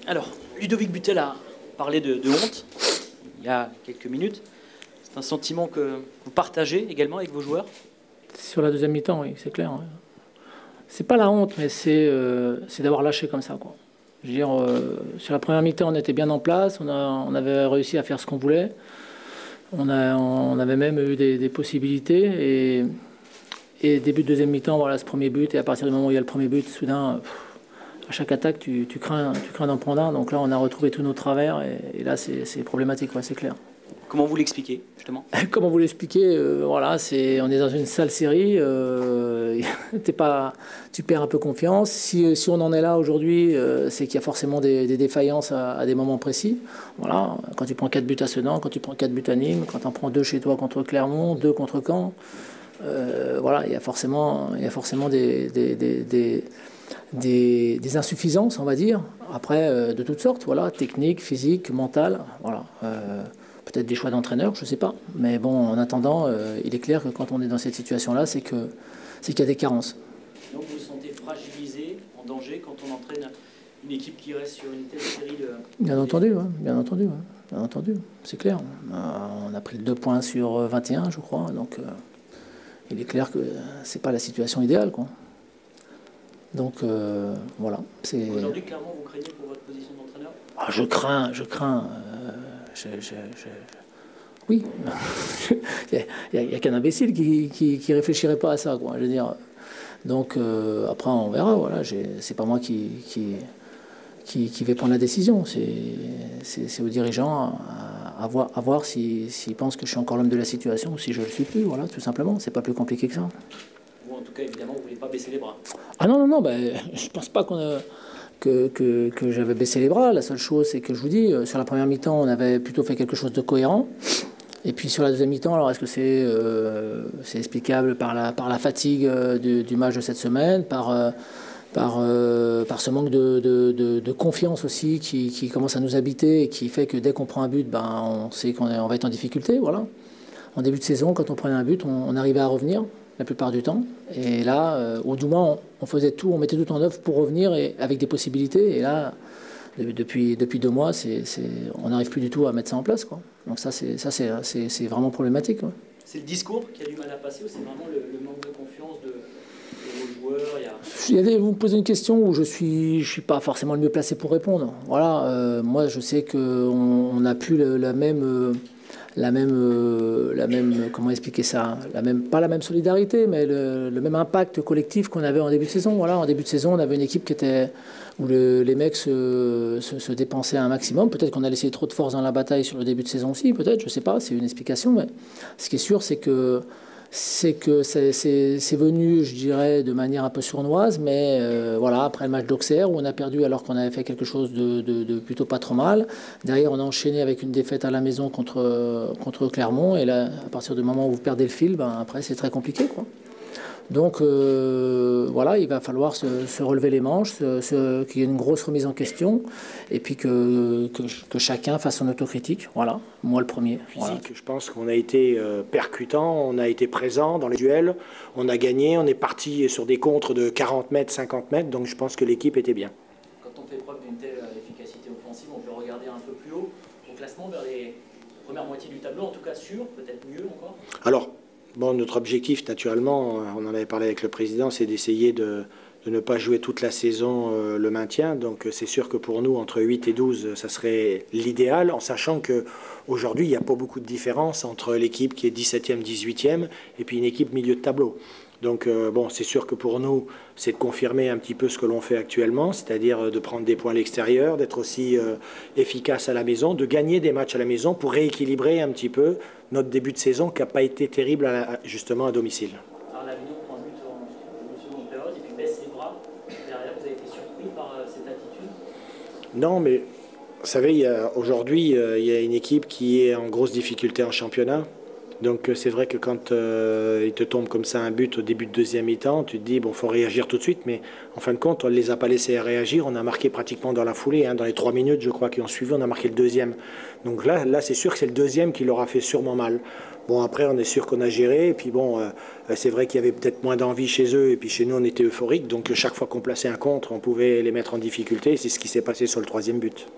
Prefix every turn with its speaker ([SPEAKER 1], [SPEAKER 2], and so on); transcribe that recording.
[SPEAKER 1] Alors, Ludovic Butel a parlé de honte il y a quelques minutes. C'est un sentiment que vous partagez également avec vos joueurs?
[SPEAKER 2] Sur la deuxième mi-temps, oui, c'est clair. Ouais. C'est pas la honte, mais c'est d'avoir lâché comme ça, quoi. Je veux dire, sur la première mi-temps, on était bien en place, on avait réussi à faire ce qu'on voulait. On avait même eu des possibilités. Et début de deuxième mi-temps, voilà ce premier but. Et à partir du moment où il y a le premier but, soudain, à chaque attaque, tu crains d'en prendre un. Donc là, on a retrouvé tous nos travers. Et là, c'est problématique, ouais, c'est clair.
[SPEAKER 1] Comment vous l'expliquez, justement?
[SPEAKER 2] Comment vous l'expliquer, voilà, on est dans une sale série. Tu perds un peu confiance. Si on en est là aujourd'hui, c'est qu'il y a forcément des défaillances à des moments précis. Voilà, quand tu prends 4 buts à Sedan, quand tu prends 4 buts à Nîmes, quand tu en prends 2 chez toi contre Clermont, 2 contre Caen, voilà, il y a forcément des insuffisances, on va dire. Après, de toutes sortes, voilà, technique, physique, mentale, voilà. Peut-être des choix d'entraîneur, je ne sais pas. Mais bon, en attendant, il est clair que quand on est dans cette situation-là, c'est qu'il y a des carences.
[SPEAKER 1] Donc vous vous sentez fragilisé, en danger, quand on entraîne une équipe qui reste sur une telle série de...
[SPEAKER 2] Bien entendu, ouais, bien entendu, ouais, bien entendu, c'est clair. On a pris 2 points sur 21, je crois. Donc, il est clair que ce n'est pas la situation idéale, quoi. Donc, voilà.
[SPEAKER 1] Aujourd'hui, clairement, vous craignez pour votre position d'entraîneur?
[SPEAKER 2] Ah, je crains. Oui, il n'y a qu'un imbécile qui réfléchirait pas à ça, quoi. Je veux dire. Donc après on verra. Voilà, c'est pas moi qui vais prendre la décision. C'est aux dirigeants à voir s'ils pensent que je suis encore l'homme de la situation ou si je le suis plus. Voilà, tout simplement. C'est pas plus compliqué que ça.
[SPEAKER 1] Vous, en tout cas, évidemment, vous voulez pas baisser les bras.
[SPEAKER 2] Ah non, ben, je pense pas que j'avais baissé les bras. La seule chose, c'est que je vous dis, sur la première mi-temps, on avait plutôt fait quelque chose de cohérent. Et puis sur la deuxième mi-temps, alors est-ce que c'est explicable par la fatigue du match de cette semaine, par ce manque de confiance aussi qui commence à nous habiter et qui fait que dès qu'on prend un but, ben, on sait qu'on va être en difficulté. Voilà. En début de saison, quand on prenait un but, on arrivait à revenir la plupart du temps. Et là, au du moins, on faisait tout, on mettait tout en œuvre pour revenir avec des possibilités. Et là, depuis 2 mois, on n'arrive plus du tout à mettre ça en place, quoi. Donc ça, c'est vraiment problématique, quoi.
[SPEAKER 1] C'est le discours qui a du mal à passer ou c'est vraiment le manque de confiance de vos joueurs?
[SPEAKER 2] Vous me posez une question où je suis pas forcément le mieux placé pour répondre. Voilà, moi, je sais qu'on n'a plus la même comment expliquer ça, pas la même solidarité, mais le même impact collectif qu'on avait en début de saison. Voilà, en début de saison, on avait une équipe où les mecs se dépensaient un maximum. Peut-être qu'on a laissé trop de force dans la bataille sur le début de saison aussi, peut-être, je sais pas, c'est une explication. Mais ce qui est sûr, c'est que c'est venu, je dirais, de manière un peu sournoise, mais voilà, après le match d'Auxerre, où on a perdu alors qu'on avait fait quelque chose de plutôt pas trop mal. Derrière, on a enchaîné avec une défaite à la maison contre Clermont, et là, à partir du moment où vous perdez le fil, ben, après, c'est très compliqué, quoi. Donc voilà, il va falloir se relever les manches, qu'il y ait une grosse remise en question, et puis que chacun fasse son autocritique. Voilà, moi le premier. Voilà.
[SPEAKER 3] Je pense qu'on a été percutant, on a été présent dans les duels, on a gagné, on est parti sur des contres de 40 mètres, 50 mètres, donc je pense que l'équipe était bien.
[SPEAKER 1] Quand on fait preuve d'une telle efficacité offensive, on peut regarder un peu plus haut au classement, vers les premières moitiés du tableau, en tout cas sûr, peut-être mieux encore.
[SPEAKER 3] Alors, bon, notre objectif, naturellement, on en avait parlé avec le président, c'est d'essayer de ne pas jouer toute la saison le maintien. Donc c'est sûr que pour nous, entre 8 et 12, ça serait l'idéal, en sachant qu'aujourd'hui, il n'y a pas beaucoup de différence entre l'équipe qui est 17e, 18e, et puis une équipe milieu de tableau. Donc bon, c'est sûr que pour nous, c'est de confirmer un petit peu ce que l'on fait actuellement, c'est-à-dire de prendre des points à l'extérieur, d'être aussi efficace à la maison, de gagner des matchs à la maison pour rééquilibrer un petit peu notre début de saison qui n'a pas été terrible justement à domicile.
[SPEAKER 1] Alors l'Avignon prend un but en seconde période et puis baisse les bras. Derrière, vous avez été surpris par cette attitude?
[SPEAKER 3] Non, mais vous savez, aujourd'hui, il y a une équipe qui est en grosse difficulté en championnat. Donc c'est vrai que quand il te tombe comme ça un but au début de deuxième mi-temps, tu te dis, bon, il faut réagir tout de suite, mais en fin de compte, on ne les a pas laissés réagir, on a marqué pratiquement dans la foulée, hein, dans les 3 minutes, je crois, qui ont suivi, on a marqué le deuxième. Donc là c'est sûr que c'est le deuxième qui leur a fait sûrement mal. Bon, après, on est sûr qu'on a géré, et puis bon, c'est vrai qu'il y avait peut-être moins d'envie chez eux, et puis chez nous, on était euphorique, donc chaque fois qu'on plaçait un contre, on pouvait les mettre en difficulté, et c'est ce qui s'est passé sur le troisième but.